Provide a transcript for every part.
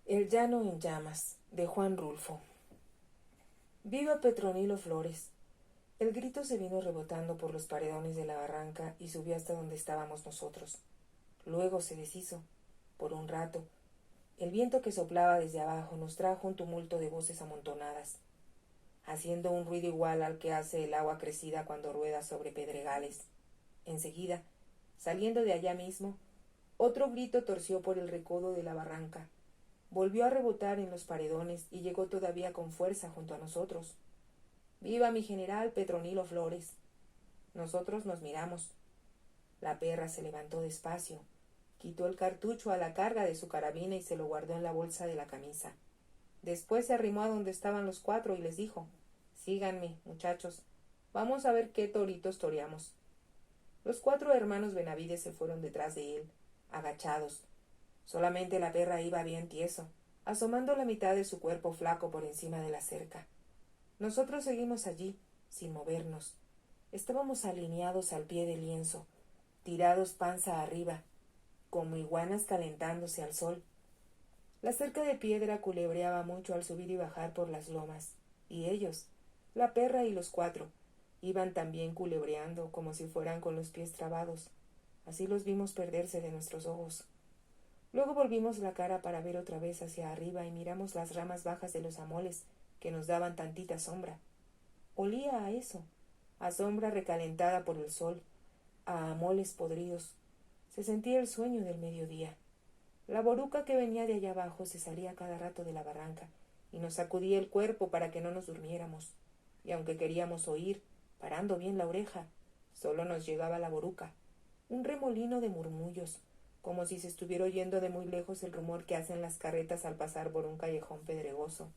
El llano en llamas, de Juan Rulfo. ¡Viva Petronilo Flores! El grito se vino rebotando por los paredones de la barranca y subió hasta donde estábamos nosotros. Luego se deshizo, por un rato. El viento que soplaba desde abajo nos trajo un tumulto de voces amontonadas, haciendo un ruido igual al que hace el agua crecida cuando rueda sobre pedregales. Enseguida, saliendo de allá mismo, otro grito torció por el recodo de la barranca. Volvió a rebotar en los paredones y llegó todavía con fuerza junto a nosotros. ¡Viva mi general Petronilo Flores! Nosotros nos miramos. La perra se levantó despacio, quitó el cartucho a la carga de su carabina y se lo guardó en la bolsa de la camisa. Después se arrimó a donde estaban los cuatro y les dijo: «Síganme, muchachos. Vamos a ver qué toritos toreamos». Los cuatro hermanos Benavides se fueron detrás de él, agachados. Solamente la perra iba bien tieso, asomando la mitad de su cuerpo flaco por encima de la cerca. Nosotros seguimos allí, sin movernos. Estábamos alineados al pie del lienzo, tirados panza arriba, como iguanas calentándose al sol. La cerca de piedra culebreaba mucho al subir y bajar por las lomas, y ellos, la perra y los cuatro, iban también culebreando como si fueran con los pies trabados. Así los vimos perderse de nuestros ojos. Luego volvimos la cara para ver otra vez hacia arriba y miramos las ramas bajas de los amoles que nos daban tantita sombra. Olía a eso, a sombra recalentada por el sol, a amoles podridos. Se sentía el sueño del mediodía. La boruca que venía de allá abajo se salía cada rato de la barranca y nos sacudía el cuerpo para que no nos durmiéramos. Y aunque queríamos oír, parando bien la oreja, solo nos llegaba la boruca, un remolino de murmullos, como si se estuviera oyendo de muy lejos el rumor que hacen las carretas al pasar por un callejón pedregoso.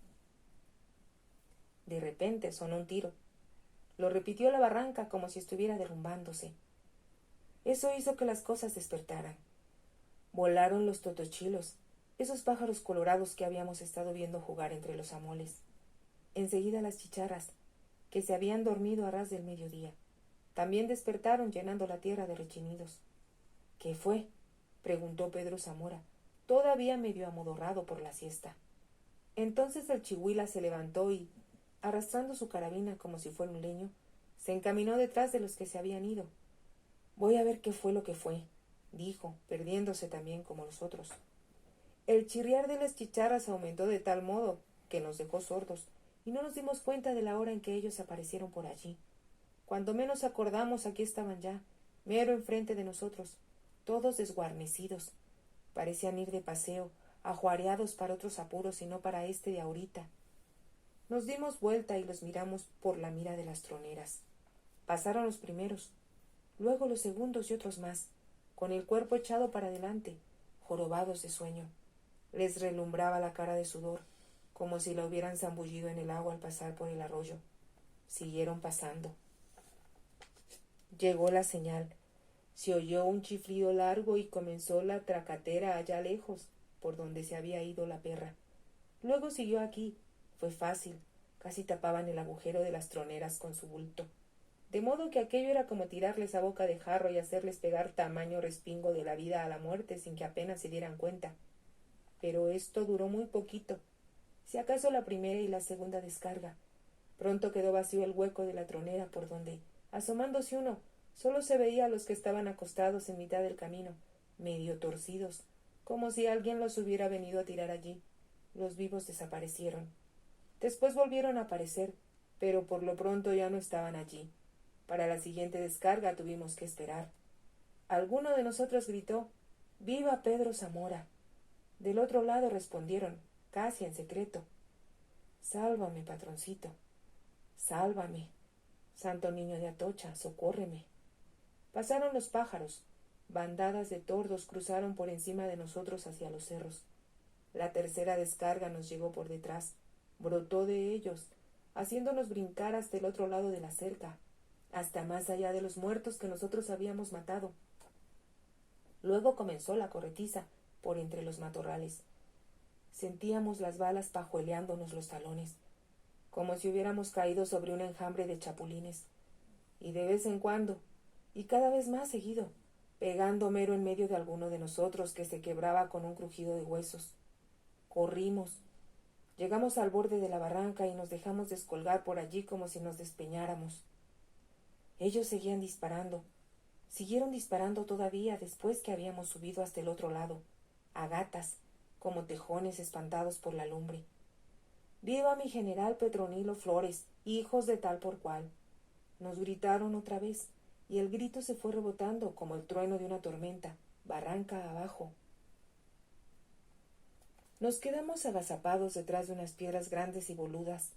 De repente sonó un tiro. Lo repitió la barranca como si estuviera derrumbándose. Eso hizo que las cosas despertaran. Volaron los totochilos, esos pájaros colorados que habíamos estado viendo jugar entre los amoles. Enseguida las chicharras, que se habían dormido a ras del mediodía, también despertaron llenando la tierra de rechinidos. ¿Qué fue?, preguntó Pedro Zamora, todavía medio amodorrado por la siesta. Entonces el chihuila se levantó y, arrastrando su carabina como si fuera un leño, se encaminó detrás de los que se habían ido. «Voy a ver qué fue lo que fue», dijo, perdiéndose también como los otros. El chirriar de las chicharras aumentó de tal modo que nos dejó sordos, y no nos dimos cuenta de la hora en que ellos aparecieron por allí. Cuando menos acordamos, aquí estaban ya, mero enfrente de nosotros, todos desguarnecidos. Parecían ir de paseo, ajuareados para otros apuros y no para este de ahorita. Nos dimos vuelta y los miramos por la mira de las troneras. Pasaron los primeros, luego los segundos y otros más, con el cuerpo echado para adelante, jorobados de sueño. Les relumbraba la cara de sudor, como si la hubieran zambullido en el agua al pasar por el arroyo. Siguieron pasando. Llegó la señal. Se oyó un chiflido largo y comenzó la tracatera allá lejos, por donde se había ido la perra. Luego siguió aquí. Fue fácil. Casi tapaban el agujero de las troneras con su bulto. De modo que aquello era como tirarles a boca de jarro y hacerles pegar tamaño respingo de la vida a la muerte sin que apenas se dieran cuenta. Pero esto duró muy poquito, si acaso la primera y la segunda descarga. Pronto quedó vacío el hueco de la tronera por donde, asomándose uno, solo se veía a los que estaban acostados en mitad del camino, medio torcidos, como si alguien los hubiera venido a tirar allí. Los vivos desaparecieron. Después volvieron a aparecer, pero por lo pronto ya no estaban allí. Para la siguiente descarga tuvimos que esperar. Alguno de nosotros gritó: «¡Viva Pedro Zamora!». Del otro lado respondieron, casi en secreto: «Sálvame, patroncito, sálvame. Santo niño de Atocha, socórreme». Pasaron los pájaros. Bandadas de tordos cruzaron por encima de nosotros hacia los cerros. La tercera descarga nos llegó por detrás, brotó de ellos, haciéndonos brincar hasta el otro lado de la cerca, hasta más allá de los muertos que nosotros habíamos matado. Luego comenzó la corretiza por entre los matorrales. Sentíamos las balas pajueleándonos los talones, como si hubiéramos caído sobre un enjambre de chapulines, y de vez en cuando, y cada vez más seguido, pegando mero en medio de alguno de nosotros que se quebraba con un crujido de huesos. Corrimos. Llegamos al borde de la barranca y nos dejamos descolgar por allí como si nos despeñáramos. Ellos seguían disparando. Siguieron disparando todavía después que habíamos subido hasta el otro lado, a gatas, como tejones espantados por la lumbre. ¡Viva mi general Petronilo Flores, hijos de tal por cual! Nos gritaron otra vez, y el grito se fue rebotando como el trueno de una tormenta, barranca abajo. Nos quedamos agazapados detrás de unas piedras grandes y boludas,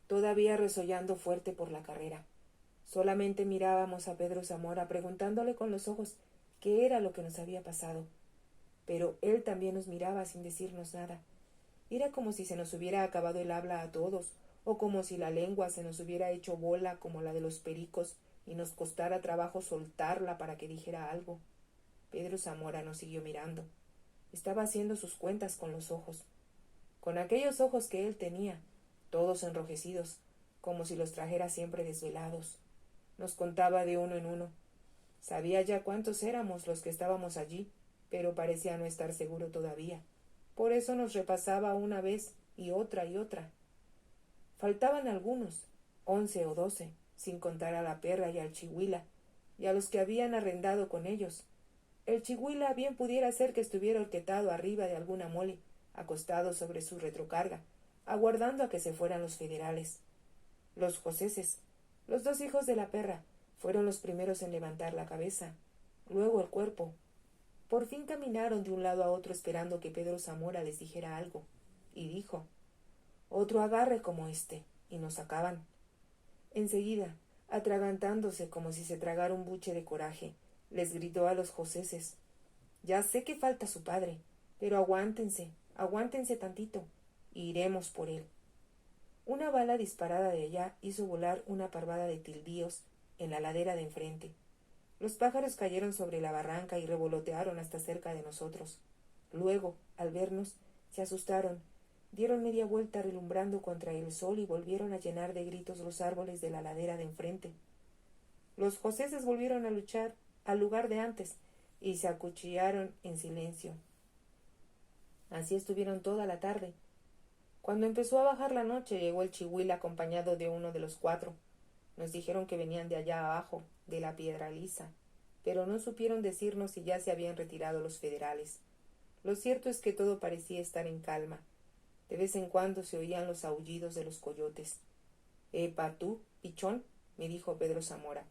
todavía resollando fuerte por la carrera. Solamente mirábamos a Pedro Zamora preguntándole con los ojos qué era lo que nos había pasado. Pero él también nos miraba sin decirnos nada. Era como si se nos hubiera acabado el habla a todos, o como si la lengua se nos hubiera hecho bola como la de los pericos y nos costara trabajo soltarla para que dijera algo. Pedro Zamora nos siguió mirando. Estaba haciendo sus cuentas con los ojos. Con aquellos ojos que él tenía, todos enrojecidos, como si los trajera siempre desvelados. Nos contaba de uno en uno. Sabía ya cuántos éramos los que estábamos allí, pero parecía no estar seguro todavía. Por eso nos repasaba una vez y otra y otra. Faltaban algunos, 11 o 12, sin contar a la perra y al chihuila, y a los que habían arrendado con ellos. El chihuila bien pudiera ser que estuviera horquetado arriba de alguna mole, acostado sobre su retrocarga, aguardando a que se fueran los federales. Los joseses, los dos hijos de la perra, fueron los primeros en levantar la cabeza, luego el cuerpo. Por fin caminaron de un lado a otro esperando que Pedro Zamora les dijera algo, y dijo: «Otro agarre como este», y nos sacaban. Enseguida, atragantándose como si se tragara un buche de coraje, les gritó a los joseses: «Ya sé que falta su padre, pero aguántense tantito, y iremos por él». Una bala disparada de allá hizo volar una parvada de tildíos en la ladera de enfrente. Los pájaros cayeron sobre la barranca y revolotearon hasta cerca de nosotros. Luego, al vernos, se asustaron, dieron media vuelta relumbrando contra el sol y volvieron a llenar de gritos los árboles de la ladera de enfrente. Los joseses volvieron a luchar al lugar de antes y se acuchillaron en silencio. Así estuvieron toda la tarde. Cuando empezó a bajar la noche, llegó el chihuila acompañado de uno de los 4. Nos dijeron que venían de allá abajo, de la Piedra Lisa, pero no supieron decirnos si ya se habían retirado los federales. Lo cierto es que todo parecía estar en calma. De vez en cuando se oían los aullidos de los coyotes. «Epa tú, pichón», me dijo Pedro Zamora,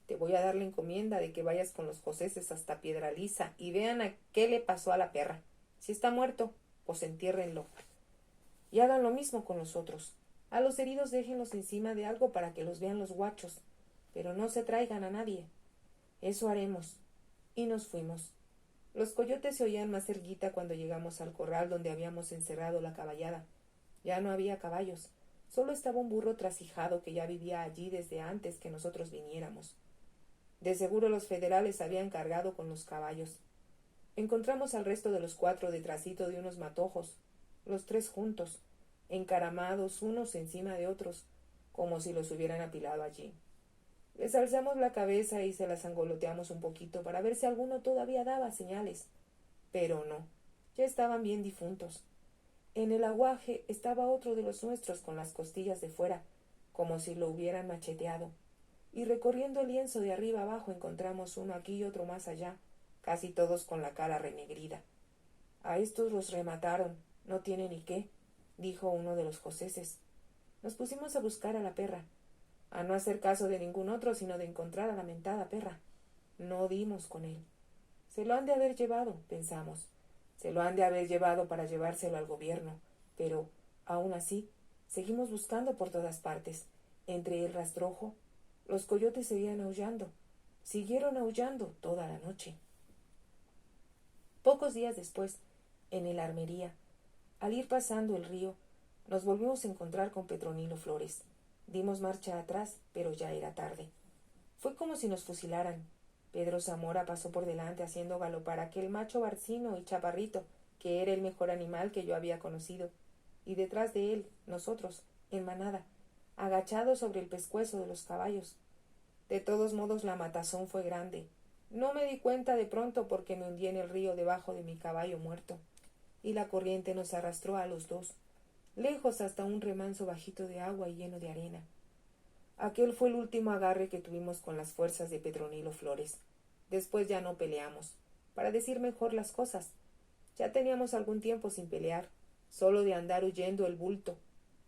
«te voy a dar la encomienda de que vayas con los joseses hasta Piedra Lisa y vean a qué le pasó a la perra. Si está muerto, pues entiérrenlo. Y hagan lo mismo con los otros. A los heridos déjenlos encima de algo para que los vean los guachos, pero no se traigan a nadie». Eso haremos. Y nos fuimos. Los coyotes se oían más cerquita cuando llegamos al corral donde habíamos encerrado la caballada. Ya no había caballos, solo estaba un burro trasijado que ya vivía allí desde antes que nosotros viniéramos. De seguro los federales habían cargado con los caballos. Encontramos al resto de los 4 detrásito de unos matojos, los 3 juntos, encaramados unos encima de otros, como si los hubieran apilado allí. Les alzamos la cabeza y se las angoloteamos un poquito para ver si alguno todavía daba señales. Pero no, ya estaban bien difuntos. En el aguaje estaba otro de los nuestros con las costillas de fuera, como si lo hubieran macheteado. Y recorriendo el lienzo de arriba abajo encontramos uno aquí y otro más allá, casi todos con la cara renegrida. «A estos los remataron, no tiene ni qué», dijo uno de los joseses. Nos pusimos a buscar a la perra, a no hacer caso de ningún otro, sino de encontrar a la mentada perra. No dimos con él. Se lo han de haber llevado, pensamos. Se lo han de haber llevado para llevárselo al gobierno, pero, aún así, seguimos buscando por todas partes. Entre el rastrojo, los coyotes seguían aullando. Siguieron aullando toda la noche. Pocos días después, en el Armería, al ir pasando el río, nos volvimos a encontrar con Petronilo Flores. Dimos marcha atrás, pero ya era tarde. Fue como si nos fusilaran. Pedro Zamora pasó por delante haciendo galopar aquel macho barcino y chaparrito, que era el mejor animal que yo había conocido, y detrás de él, nosotros, en manada, agachados sobre el pescuezo de los caballos. De todos modos la matazón fue grande. No me di cuenta de pronto porque me hundí en el río debajo de mi caballo muerto. y la corriente nos arrastró a los dos, lejos hasta un remanso bajito de agua y lleno de arena. Aquel fue el último agarre que tuvimos con las fuerzas de Petronilo Flores. Después ya no peleamos. Para decir mejor las cosas, ya teníamos algún tiempo sin pelear, solo de andar huyendo el bulto.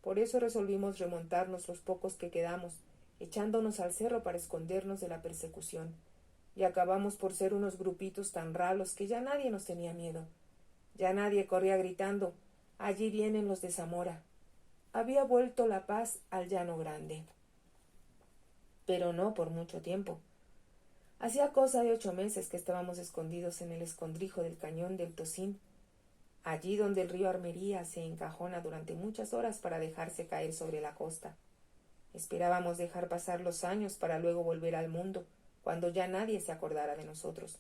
Por eso resolvimos remontarnos los pocos que quedamos, echándonos al cerro para escondernos de la persecución. Y acabamos por ser unos grupitos tan ralos que ya nadie nos tenía miedo. Ya nadie corría gritando: «Allí vienen los de Zamora». Había vuelto la paz al Llano Grande. Pero no por mucho tiempo. Hacía cosa de 8 meses que estábamos escondidos en el escondrijo del cañón del Tocín, allí donde el río Armería se encajona durante muchas horas para dejarse caer sobre la costa. Esperábamos dejar pasar los años para luego volver al mundo, cuando ya nadie se acordara de nosotros.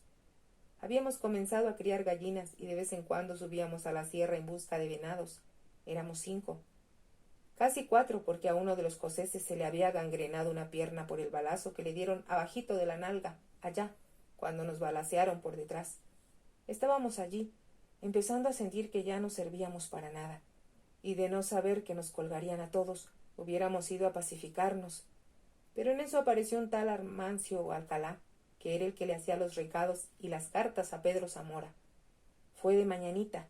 Habíamos comenzado a criar gallinas y de vez en cuando subíamos a la sierra en busca de venados. Éramos 5. Casi 4, porque a uno de los coceses se le había gangrenado una pierna por el balazo que le dieron abajito de la nalga, allá, cuando nos balacearon por detrás. Estábamos allí, empezando a sentir que ya no servíamos para nada, y de no saber que nos colgarían a todos, hubiéramos ido a pacificarnos. Pero en eso apareció un tal Armancio Alcalá, que era el que le hacía los recados y las cartas a Pedro Zamora. Fue de mañanita,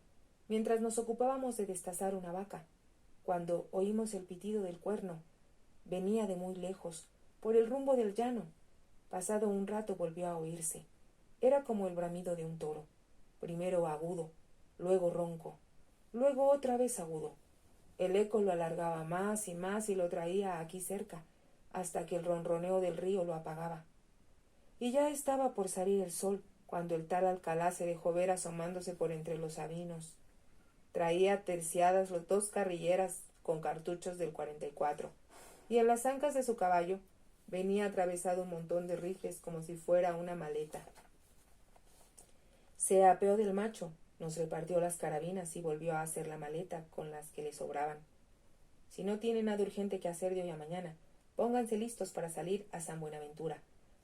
mientras nos ocupábamos de destazar una vaca, cuando oímos el pitido del cuerno. Venía de muy lejos, por el rumbo del llano. Pasado un rato volvió a oírse. Era como el bramido de un toro, primero agudo, luego ronco, luego otra vez agudo. El eco lo alargaba más y lo traía aquí cerca, hasta que el ronroneo del río lo apagaba. Y ya estaba por salir el sol, cuando el tal Alcalá se dejó ver asomándose por entre los sabinos. Traía terciadas las 2 carrilleras con cartuchos del 44, y en las ancas de su caballo venía atravesado un montón de rifles como si fuera una maleta. Se apeó del macho, nos repartió las carabinas y volvió a hacer la maleta con las que le sobraban. Si no tienen nada urgente que hacer de hoy a mañana, pónganse listos para salir a San Buenaventura.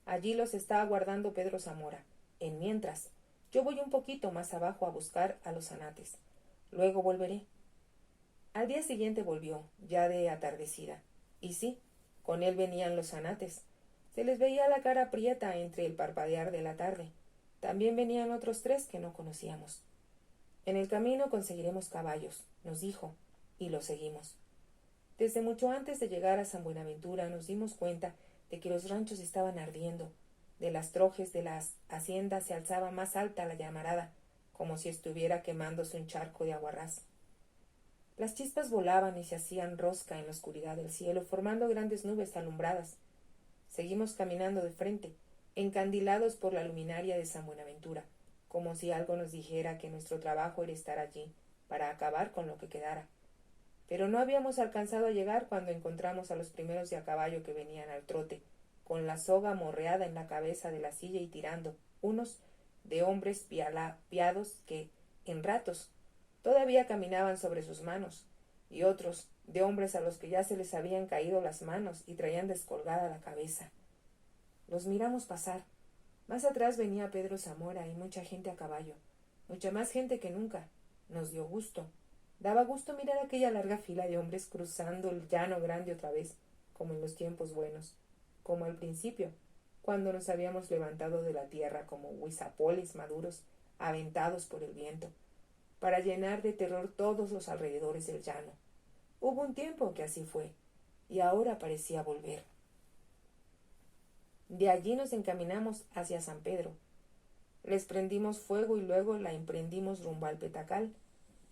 Allí los está aguardando Pedro Zamora. En mientras, yo voy un poquito más abajo a buscar a los zanates. Luego volveré. Al día siguiente volvió, ya de atardecida. Y sí, con él venían los zanates. Se les veía la cara prieta entre el parpadear de la tarde. También venían otros 3 que no conocíamos. En el camino conseguiremos caballos, nos dijo, y lo seguimos. Desde mucho antes de llegar a San Buenaventura nos dimos cuenta de que los ranchos estaban ardiendo. De las trojes de las haciendas se alzaba más alta la llamarada, como si estuviera quemándose un charco de aguarrás. Las chispas volaban y se hacían rosca en la oscuridad del cielo, formando grandes nubes alumbradas. Seguimos caminando de frente, encandilados por la luminaria de San Buenaventura, como si algo nos dijera que nuestro trabajo era estar allí, para acabar con lo que quedara. Pero no habíamos alcanzado a llegar cuando encontramos a los primeros de a caballo que venían al trote, con la soga morreada en la cabeza de la silla y tirando, unos de hombres piados que, en ratos, todavía caminaban sobre sus manos, y otros de hombres a los que ya se les habían caído las manos y traían descolgada la cabeza. Los miramos pasar. Más atrás venía Pedro Zamora y mucha gente a caballo, mucha más gente que nunca. Nos dio gusto. Daba gusto mirar aquella larga fila de hombres cruzando el llano grande otra vez, como en los tiempos buenos, como al principio, cuando nos habíamos levantado de la tierra como huizapoles maduros, aventados por el viento, para llenar de terror todos los alrededores del llano. Hubo un tiempo que así fue, y ahora parecía volver. De allí nos encaminamos hacia San Pedro. Les prendimos fuego y luego la emprendimos rumbo al Petacal.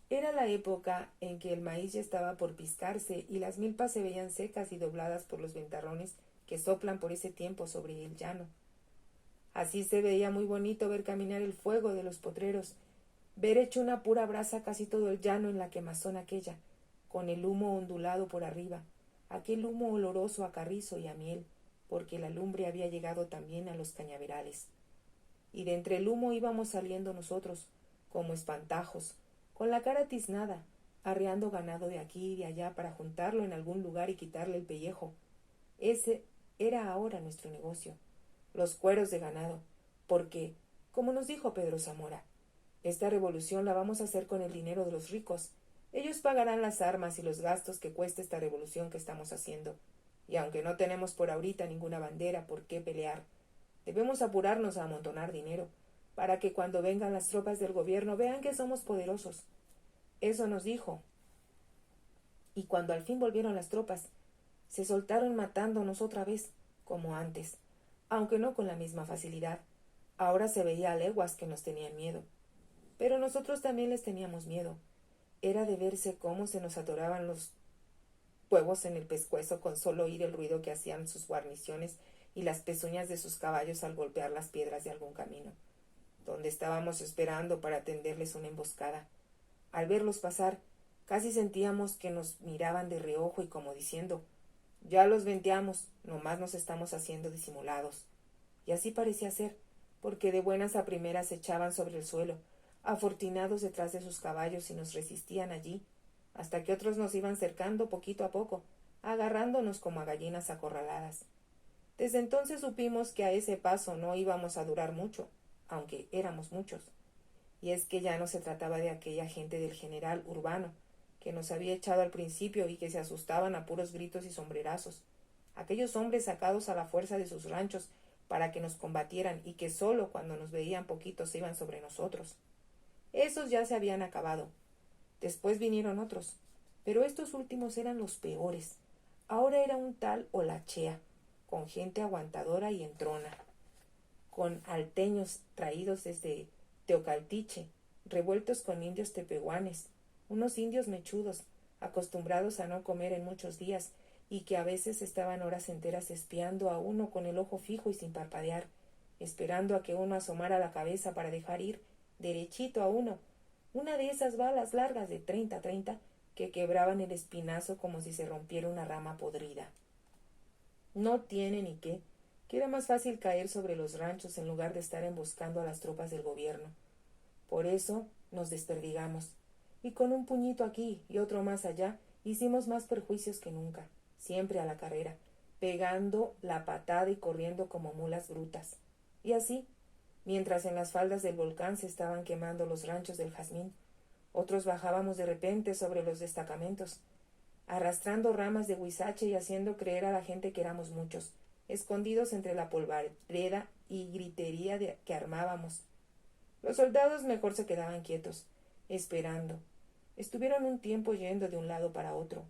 Era la época en que el maíz ya estaba por piscarse y las milpas se veían secas y dobladas por los ventarrones que soplan por ese tiempo sobre el llano. Así se veía muy bonito ver caminar el fuego de los potreros, ver hecho una pura brasa casi todo el llano en la quemazón aquella, con el humo ondulado por arriba, aquel humo oloroso a carrizo y a miel, porque la lumbre había llegado también a los cañaverales. Y de entre el humo íbamos saliendo nosotros, como espantajos, con la cara tiznada, arreando ganado de aquí y de allá para juntarlo en algún lugar y quitarle el pellejo. Ese era ahora nuestro negocio, los cueros de ganado, porque, como nos dijo Pedro Zamora, Esta revolución la vamos a hacer con el dinero de los ricos. Ellos pagarán las armas y los gastos que cueste esta revolución que estamos haciendo. Y aunque no tenemos por ahorita ninguna bandera por qué pelear, debemos apurarnos a amontonar dinero, para que cuando vengan las tropas del gobierno vean que somos poderosos. Eso nos dijo. Y cuando al fin volvieron las tropas, se soltaron matándonos otra vez, como antes, aunque no con la misma facilidad. Ahora se veía a leguas que nos tenían miedo. Pero nosotros también les teníamos miedo. Era de verse cómo se nos atoraban los huevos en el pescuezo con solo oír el ruido que hacían sus guarniciones y las pezuñas de sus caballos al golpear las piedras de algún camino, donde estábamos esperando para tenderles una emboscada. Al verlos pasar, casi sentíamos que nos miraban de reojo y como diciendo: «Ya los venteamos, nomás nos estamos haciendo disimulados». Y así parecía ser, porque de buenas a primeras se echaban sobre el suelo, afortinados detrás de sus caballos, y nos resistían allí, hasta que otros nos iban cercando poquito a poco, agarrándonos como a gallinas acorraladas. Desde entonces supimos que a ese paso no íbamos a durar mucho, aunque éramos muchos. Y es que ya no se trataba de aquella gente del general Urbano, que nos había echado al principio y que se asustaban a puros gritos y sombrerazos. Aquellos hombres sacados a la fuerza de sus ranchos para que nos combatieran y que solo cuando nos veían poquitos se iban sobre nosotros. Esos ya se habían acabado. Después vinieron otros, pero estos últimos eran los peores. Ahora era un tal Olachea, con gente aguantadora y entrona, con alteños traídos desde Teocaltiche, revueltos con indios tepehuanes, unos indios mechudos, acostumbrados a no comer en muchos días y que a veces estaban horas enteras espiando a uno con el ojo fijo y sin parpadear, esperando a que uno asomara la cabeza para dejar ir derechito a uno una de esas balas largas de 30 que quebraban el espinazo como si se rompiera una rama podrida. No tiene ni qué, que era más fácil caer sobre los ranchos en lugar de estar emboscando a las tropas del gobierno. Por eso nos desperdigamos, y con un puñito aquí y otro más allá, hicimos más perjuicios que nunca, siempre a la carrera, pegando la patada y corriendo como mulas brutas. Y así, mientras en las faldas del volcán se estaban quemando los ranchos del jazmín, otros bajábamos de repente sobre los destacamentos, arrastrando ramas de huizache y haciendo creer a la gente que éramos muchos, escondidos entre la polvareda y gritería que armábamos. Los soldados mejor se quedaban quietos, esperando. Estuvieron un tiempo yendo de un lado para otro,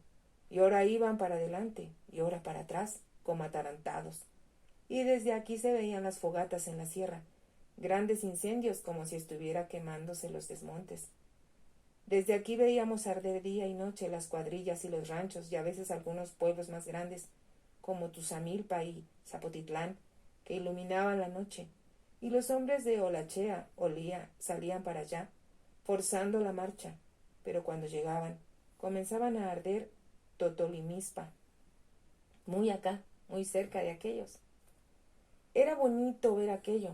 y ahora iban para adelante y ahora para atrás, como atarantados. Y desde aquí se veían las fogatas en la sierra, grandes incendios como si estuviera quemándose los desmontes. Desde aquí veíamos arder día y noche las cuadrillas y los ranchos y a veces algunos pueblos más grandes, como Tuzamilpa y Zapotitlán, que iluminaban la noche, y los hombres de Olachea salían para allá, forzando la marcha, pero cuando llegaban, comenzaban a arder Totolimispa, muy acá, muy cerca de aquellos. Era bonito ver aquello,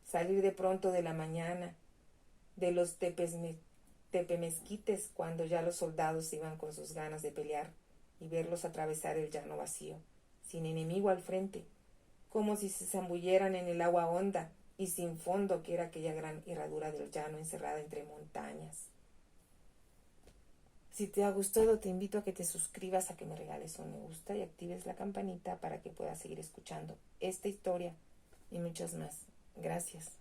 salir de pronto de la mañana, de los tepemezquites cuando ya los soldados iban con sus ganas de pelear, y verlos atravesar el llano vacío, sin enemigo al frente, como si se zambulleran en el agua honda y sin fondo que era aquella gran herradura del llano encerrada entre montañas. Si te ha gustado, te invito a que te suscribas, a que me regales un me gusta y actives la campanita para que puedas seguir escuchando esta historia y muchas más. Gracias.